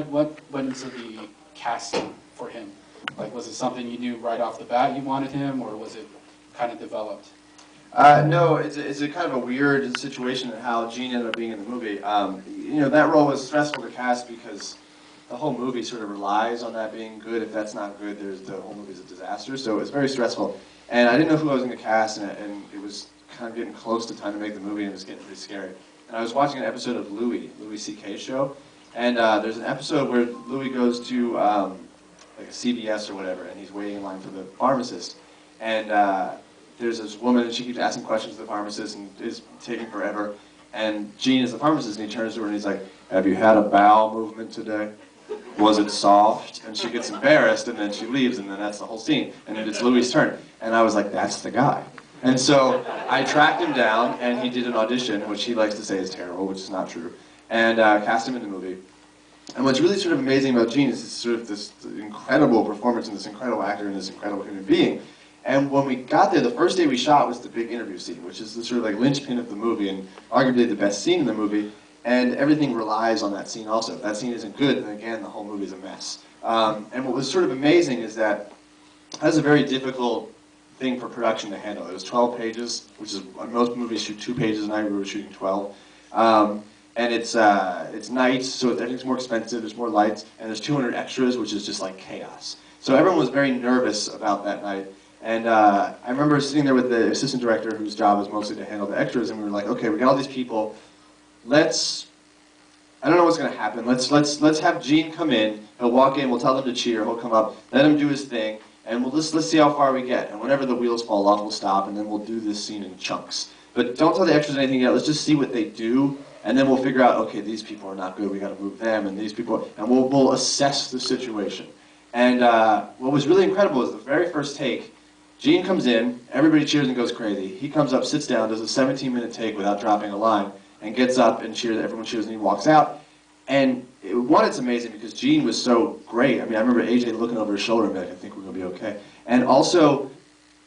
What went into the casting for him? Like, was it something you knew right off the bat you wanted him, or was it kind of developed? No, it's a kind of a weird situation in how Gene ended up being in the movie. That role was stressful to cast because the whole movie sort of relies on that being good. If that's not good, the whole movie's a disaster. So it was very stressful. And I didn't know who I was going to cast, and it was kind of getting close to time to make the movie, and it was getting pretty scary. And I was watching an episode of Louis C.K.'s show, and there's an episode where Louis goes to like a CVS or whatever, and he's waiting in line for the pharmacist. And there's this woman, and she keeps asking questions to the pharmacist, and is taking forever. And Gene is the pharmacist, and he turns to her and he's like, "Have you had a bowel movement today? Was it soft?" And she gets embarrassed, and then she leaves, and then that's the whole scene. And then it's Louis' turn. And I was like, that's the guy. And so I tracked him down, and he did an audition, which he likes to say is terrible, which is not true, and cast him in the movie. And what's really sort of amazing about Gene is sort of this incredible performance and this incredible actor and this incredible human being. And when we got there, the first day we shot was the big interview scene, which is the sort of like linchpin of the movie and arguably the best scene in the movie. And everything relies on that scene also. If that scene isn't good, then again, the whole movie's a mess. And what was sort of amazing is that that was a very difficult thing for production to handle. It was 12 pages, which is, most movies shoot 2 pages a night, we were shooting 12. And it's night, so everything's more expensive, there's more lights, and there's 200 extras, which is just like chaos. So everyone was very nervous about that night. And I remember sitting there with the assistant director, whose job was mostly to handle the extras, and we were like, okay, we got all these people. I don't know what's going to happen. Let's have Gene come in. He'll walk in. We'll tell him to cheer. He'll come up. Let him do his thing, and let's see how far we get. And whenever the wheels fall off, we'll stop, and then we'll do this scene in chunks. But don't tell the extras anything yet. Let's just see what they do, and then we'll figure out. Okay, these people are not good. We got to move them, and these people, and we'll assess the situation. And what was really incredible is the very first take. Gene comes in, everybody cheers and goes crazy. He comes up, sits down, does a 17-minute take without dropping a line, and gets up and cheers. Everyone cheers, and he walks out. And it's amazing because Gene was so great. I mean, I remember AJ looking over his shoulder and being like, I think we're going to be okay. And also,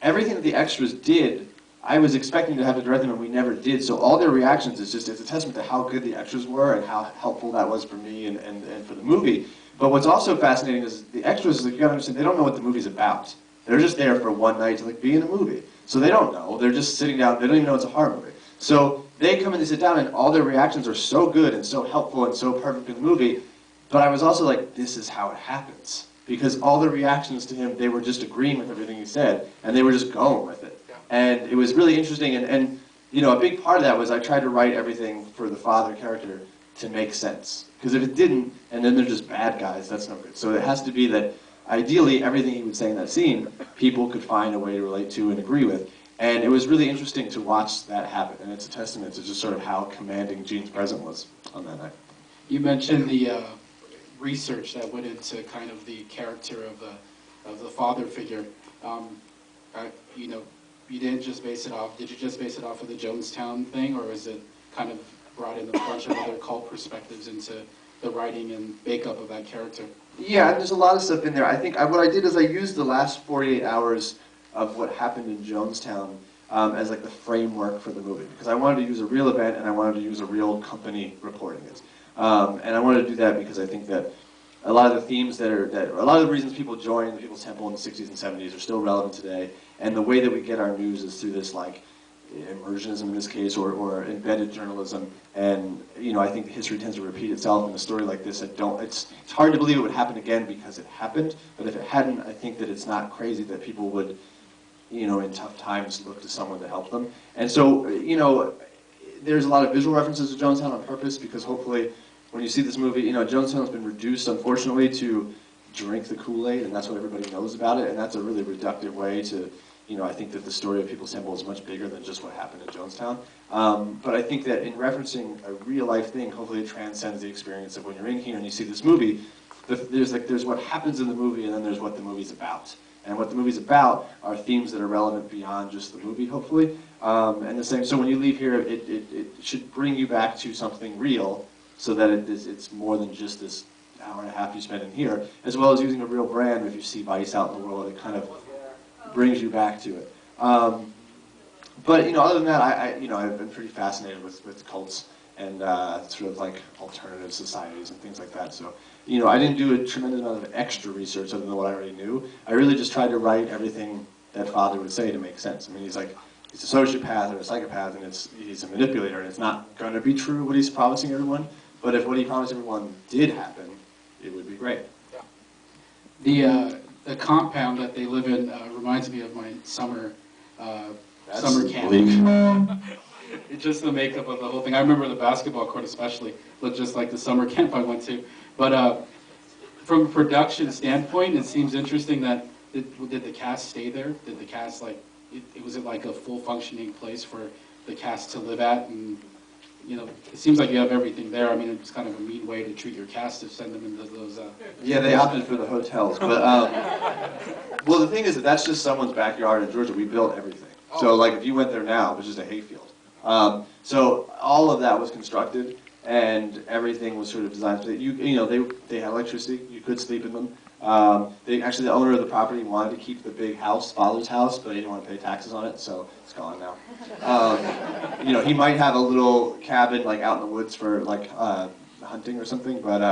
everything that the extras did, I was expecting to have to direct them, and we never did. So all their reactions it's a testament to how good the extras were and how helpful that was for me and for the movie. But what's also fascinating is the extras, like, you gotta understand, they don't know what the movie's about. They're just there for one night to like be in a movie. So they don't know. They're just sitting down. They don't even know it's a horror movie. So they come in, they sit down, and all their reactions are so good and so helpful and so perfect in the movie. But I was also like, this is how it happens. Because all the reactions to him, they were just agreeing with everything he said, and they were just going with it. And it was really interesting. And a big part of that was I tried to write everything for the father character to make sense. Because if it didn't, and then they're just bad guys, that's no good. So it has to be that ideally, everything he would say in that scene, people could find a way to relate to and agree with. And it was really interesting to watch that happen, and it's a testament to just sort of how commanding Gene's presence was on that night. You mentioned the research that went into kind of the character of the father figure. You didn't just base it off. Did you just base it off of the Jonestown thing, or is it kind of brought in a bunch of other cult perspectives into the writing and makeup of that character? Yeah, there's a lot of stuff in there. I think what I did is I used the last 48 hours of what happened in Jonestown as like the framework for the movie, because I wanted to use a real event and I wanted to use a real company reporting it, and I wanted to do that because I think that a lot of the themes a lot of the reasons people joined the People's Temple in the 60s and 70s are still relevant today, and the way that we get our news is through this like immersionism in this case, or embedded journalism, and I think history tends to repeat itself in a story like this. It's hard to believe it would happen again because it happened, but if it hadn't, I think that it's not crazy that people would, in tough times, look to someone to help them. And so, there's a lot of visual references to Jonestown on purpose, because hopefully, when you see this movie, Jonestown has been reduced, unfortunately, to drink the Kool-Aid, and that's what everybody knows about it, and that's a really reductive way to. I think that the story of People's Temple is much bigger than just what happened in Jonestown. But I think that in referencing a real-life thing, hopefully it transcends the experience of when you're in here and you see this movie. There's what happens in the movie, and then there's what the movie's about. And what the movie's about are themes that are relevant beyond just the movie, hopefully. And the same. So when you leave here, it should bring you back to something real, so that it's more than just this hour and a half you spend in here, as well as using a real brand. If you see Vice out in the world, it kind of brings you back to it. But other than that, I've been pretty fascinated with cults and sort of like alternative societies and things like that. So you know, I didn't do a tremendous amount of extra research other than what I already knew. I really just tried to write everything that father would say to make sense. I mean, he's a sociopath or a psychopath, and he's a manipulator, and it's not going to be true what he's promising everyone. But if what he promised everyone did happen, it would be great. The compound that they live in reminds me of my summer camp. It's just the makeup of the whole thing. I remember the basketball court especially looked just like the summer camp I went to. But from a production standpoint, it seems interesting that did the cast stay there? Did the cast was it like a full functioning place for the cast to live at? And you know, it seems like you have everything there. I mean, it's kind of a mean way to treat your cast to send them into those. Yeah, they opted for the hotels, but well, the thing is that that's just someone's backyard in Georgia. We built everything. So like, if you went there now, it was just a hayfield. So all of that was constructed, and everything was sort of designed so that you know, they had electricity. You could sleep in them. Actually, the owner of the property wanted to keep the big house, father's house, but he didn't want to pay taxes on it, so it's gone now. You know, he might have a little cabin like out in the woods for like hunting or something, but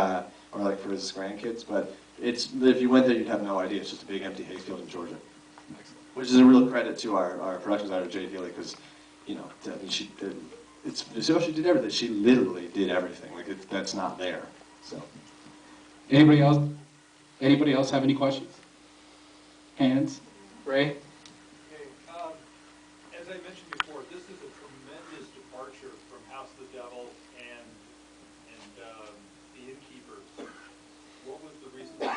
or like for his grandkids. But if you went there, you'd have no idea. It's just a big empty hayfield in Georgia, which is a real credit to our production designer Jade Healy, because you know, I mean, she did everything. She literally did everything. Like that's not there. So, Anybody else? Anybody else have any questions? Hands? Ray? Okay, as I mentioned before, this is a tremendous departure from House of the Devil and The Innkeeper. What was the reason for the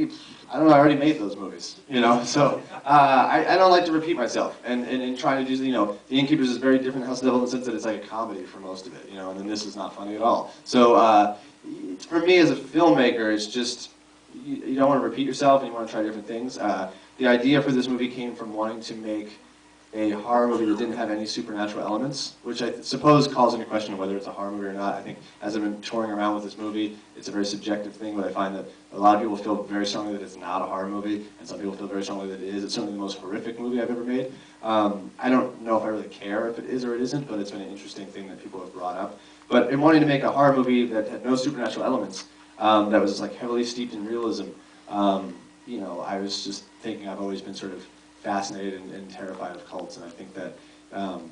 change? I don't know. I already made those movies, you know. So I don't like to repeat myself. And in trying to do, you know, The Innkeepers is very different than House of the Devil in the sense that it's like a comedy for most of it, you know. And then this is not funny at all. So for me as a filmmaker, it's just you don't want to repeat yourself, and you want to try different things. The idea for this movie came from wanting to make a horror movie that didn't have any supernatural elements, which I suppose calls into question whether it's a horror movie or not. I think as I've been touring around with this movie, it's a very subjective thing, but I find that a lot of people feel very strongly that it's not a horror movie, and some people feel very strongly that it is. It's certainly the most horrific movie I've ever made. I don't know if I really care if it is or it isn't, but it's been an interesting thing that people have brought up. But in wanting to make a horror movie that had no supernatural elements, that was like heavily steeped in realism, you know, I was just thinking I've always been sort of fascinated and terrified of cults, and I think that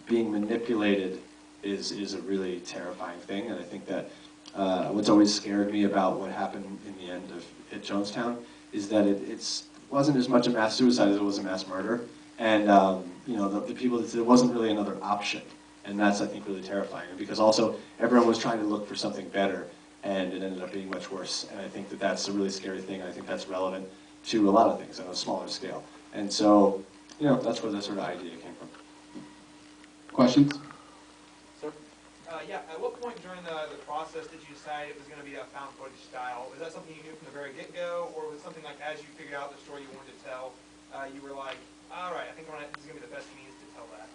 being manipulated is a really terrifying thing, and I think that what's always scared me about what happened in the end at Jonestown is that it wasn't as much a mass suicide as it was a mass murder, and you know, the people that there wasn't really another option, and that's, I think, really terrifying, because also everyone was trying to look for something better, and it ended up being much worse, and I think that that's a really scary thing, and I think that's relevant to a lot of things on a smaller scale. And so, you know, that's where that sort of idea came from. Questions? Sir? Yeah, at what point during the process did you decide it was going to be a found footage style? Was that something you knew from the very get-go, or was it something like as you figured out the story you wanted to tell, you were like, all right, I think this is going to be the best means to tell that?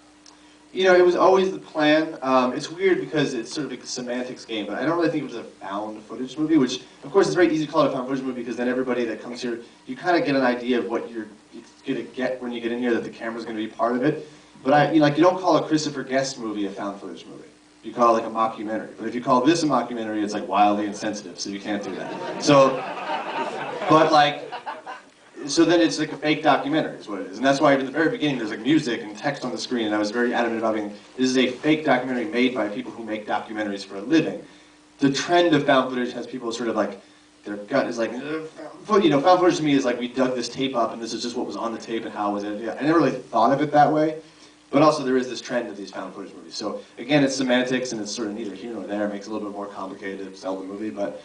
You know, it was always the plan. It's weird because it's sort of like a semantics game, but I don't really think it was a found footage movie, which, of course, it's very easy to call it a found footage movie because then everybody that comes here, you kind of get an idea of what you're going to get when you get in here, that the camera's going to be part of it. But you don't call a Christopher Guest movie a found footage movie. You call it like a mockumentary. But if you call this a mockumentary, it's like wildly insensitive, so you can't do that. So, but like, so then it's like a fake documentary is what it is. And that's why in the very beginning there's like music and text on the screen, and I was very adamant about being, this is a fake documentary made by people who make documentaries for a living. The trend of found footage has people sort of like, their gut is like, you know, found footage to me is like we dug this tape up and this is just what was on the tape and how it was edited. I never really thought of it that way, but also there is this trend of these found footage movies. So again, it's semantics and it's sort of neither here nor there. It makes it a little bit more complicated to sell the movie, but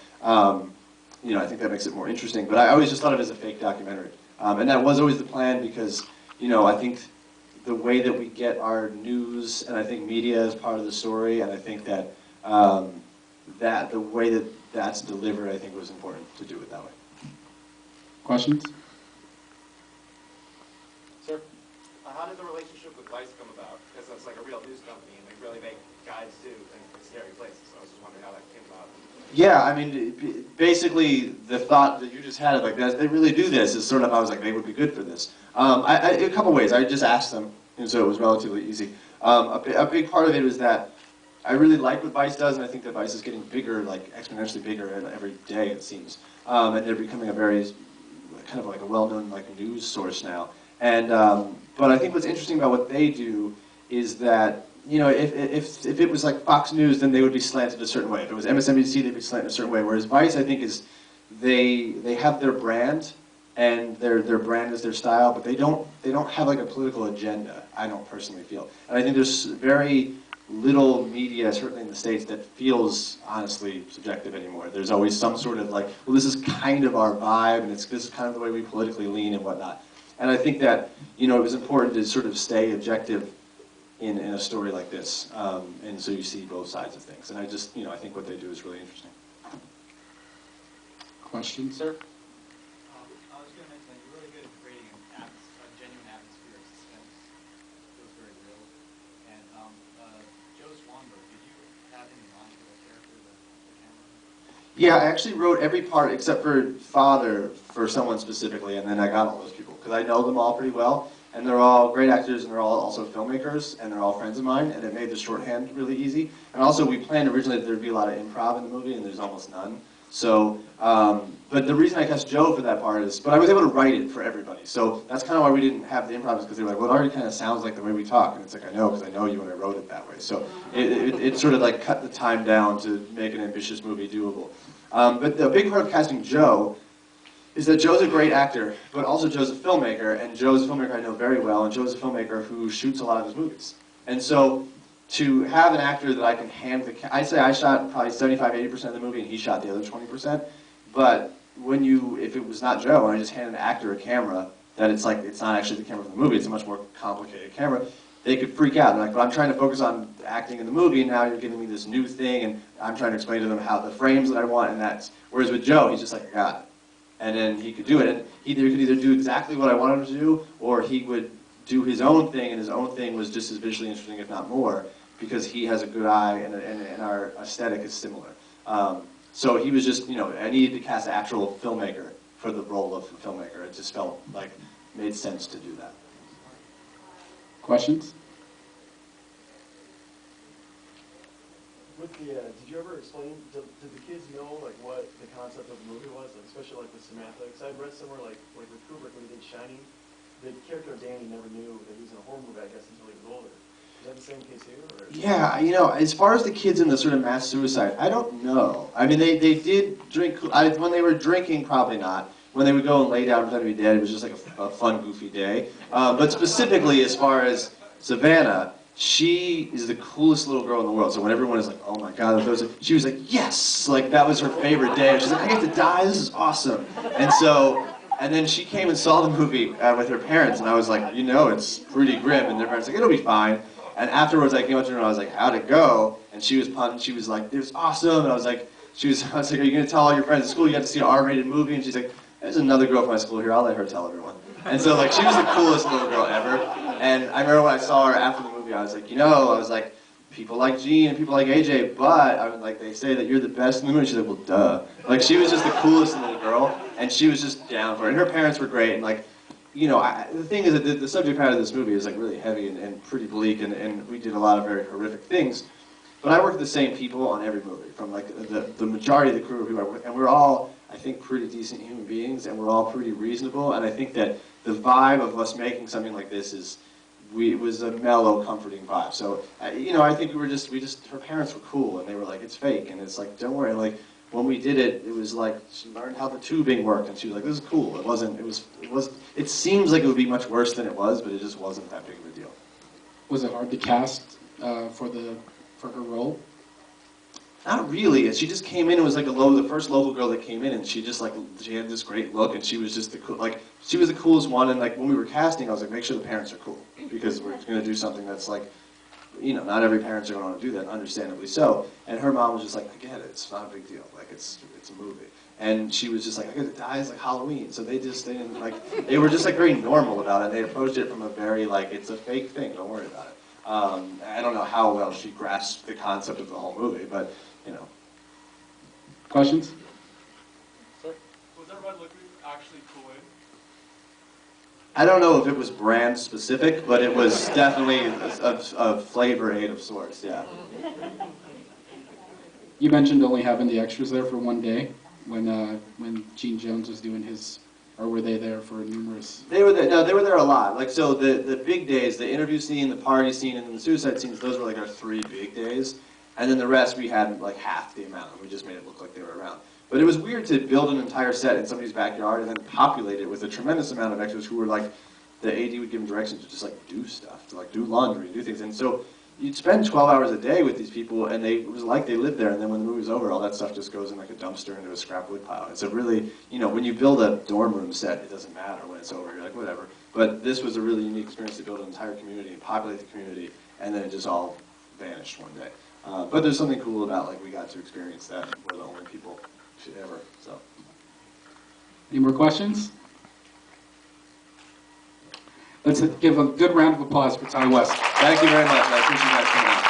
you know, I think that makes it more interesting. But I always just thought of it as a fake documentary. And that was always the plan because, you know, I think the way that we get our news and I think media is part of the story, and I think that that the way that that's delivered, I think, was important to do it that way. Questions? Sir, how did the relationship with Vice come about? Because that's like a real news company, and they really make guides too, and it's scary places. So I was just wondering how that came about. Yeah, I mean, basically the thought that you just had of like, they really do this is sort of, I was like, they would be good for this. A couple ways. I just asked them, and so it was relatively easy. A big part of it was that I really like what Vice does, and I think that Vice is getting bigger, like exponentially bigger every day, it seems. And they're becoming a very, kind of like a well-known like news source now. And, but I think what's interesting about what they do is that, you know, if it was like Fox News, then they would be slanted a certain way. If it was MSNBC, they'd be slanted a certain way. Whereas Vice, I think, is they have their brand, and their brand is their style, but they don't have like a political agenda, I don't personally feel. And I think there's very little media, certainly in the States, that feels honestly subjective anymore. There's always some sort of like, well, this is kind of our vibe, and this is kind of the way we politically lean and whatnot. And I think that, you know, it was important to sort of stay objective in a story like this, and so you see both sides of things. And I just, you know, I think what they do is really interesting. Question, sir? I was going to mention that you're really good at creating a genuine atmosphere of suspense. It feels very real. And Joe Swanberg, did you have any line for that character, the camera? Yeah, I actually wrote every part except for Father for someone specifically, and then I got all those people, because I know them all pretty well, and they're all great actors, and they're all also filmmakers, and they're all friends of mine, and it made the shorthand really easy. And also, we planned originally that there'd be a lot of improv in the movie, and there's almost none. So, but the reason I cast Joe for that part is, but I was able to write it for everybody. So that's kind of why we didn't have the improv, is because they were like, well, it already kind of sounds like the way we talk. And it's like, I know, because I know you when I wrote it that way. So it sort of like cut the time down to make an ambitious movie doable. But the big part of casting Joe is that Joe's a great actor, but also Joe's a filmmaker, and Joe's a filmmaker I know very well, and Joe's a filmmaker who shoots a lot of his movies. And so to have an actor that I can hand I'd say I shot probably 75-80% of the movie, and he shot the other 20%. But if it was not Joe, and I just hand an actor a camera, that it's like, it's not actually the camera from the movie, it's a much more complicated camera, they could freak out. They're like, but I'm trying to focus on acting in the movie, and now you're giving me this new thing, and I'm trying to explain to them how the frames that I want, and that's, whereas with Joe, he's just like, I got it. And then he could do it, and he could either do exactly what I wanted him to do, or he would do his own thing, and his own thing was just as visually interesting, if not more, because he has a good eye, and our aesthetic is similar. So he was just, you know, I needed to cast an actual filmmaker for the role of a filmmaker. It just felt like, made sense to do that. Questions? With the, did you ever explain, did the kids know like what the concept of the movie was, like, especially like with Samantha? Because I'd read somewhere like with Kubrick when he did Shining, the character of Danny never knew that he was in a horror movie, I guess, until he was older. Is that the same case here? Or? Yeah, you know, as far as the kids in the sort of mass suicide, I don't know. I mean, they did drink, when they were drinking, probably not. When they would go and lay down and pretend to be dead, it was just like a fun, goofy day. But specifically, as far as Savannah, she is the coolest little girl in the world. So when everyone is like, oh my God, she was like, yes! Like, that was her favorite day. She's like, I get to die, this is awesome. And so, and then she came and saw the movie with her parents, and I was like, you know, it's pretty grim. And their parents were like, it'll be fine. And afterwards, I came up to her and I was like, how'd it go? And she was pumped, and she was like, it was awesome. And I was like, are you gonna tell all your friends at school you got to see an R-rated movie? And she's like, there's another girl from my school here, I'll let her tell everyone. And so, like, she was the coolest little girl ever. And I remember when I saw her after the movie, I was like, you know, I was like, people like Gene and people like AJ, but I was like, they say that you're the best in the movie. She's like, well, duh. Like, she was just the coolest little girl, and she was just down for it. And her parents were great, and like, you know, the thing is that the subject matter of this movie is like really heavy and pretty bleak, and we did a lot of very horrific things. But I work with the same people on every movie, from like the majority of the crew who I work, and we're all, I think, pretty decent human beings, and we're all pretty reasonable. And I think that the vibe of us making something like this it was a mellow, comforting vibe. So, you know, I think her parents were cool, and they were like, it's fake, and it's like, don't worry. Like, when we did it, it was like, she learned how the tubing worked, and she was like, this is cool. It seems like it would be much worse than it was, but it just wasn't that big of a deal. Was it hard to cast for her role? Not really. She just came in and was like the first local girl that came in, and she had this great look, and she was just she was the coolest one. And like when we were casting, I was like, make sure the parents are cool, because we're going to do something that's like, you know, not every parent's going to want to do that, understandably so. And her mom was just like, I get it, it's not a big deal, like it's a movie. And she was just like, I get to die, it's like Halloween. So they didn't like, they were just like very normal about it. They approached it from a very like, it's a fake thing, don't worry about it. I don't know how well she grasped the concept of the whole movie, but you know. Questions? Was that red liquid actually Kool-Aid? I don't know if it was brand specific, but it was definitely a flavor aid of sorts, yeah. You mentioned only having the extras there for one day when Gene Jones was doing his, or were they there for numerous? They were there. No, they were there a lot. Like so, the big days, the interview scene, the party scene, and then the suicide scenes. Those were like our 3 big days, and then the rest we had like half the amount. And we just made it look like they were around. But it was weird to build an entire set in somebody's backyard and then populate it with a tremendous amount of extras who were like, the AD would give them directions to just like do stuff, to like do laundry, do things, and so you'd spend 12 hours a day with these people, and it was like they lived there, and then when the movie's over, all that stuff just goes in like a dumpster into a scrap wood pile. It's a really, you know, when you build a dorm room set, it doesn't matter when it's over, you're like, whatever. But this was a really unique experience to build an entire community, populate the community, and then it just all vanished one day. But there's something cool about, like, we got to experience that. We're the only people ever, so. Any more questions? Let's give a good round of applause for Ty West. Thank you very much. I appreciate you guys coming out.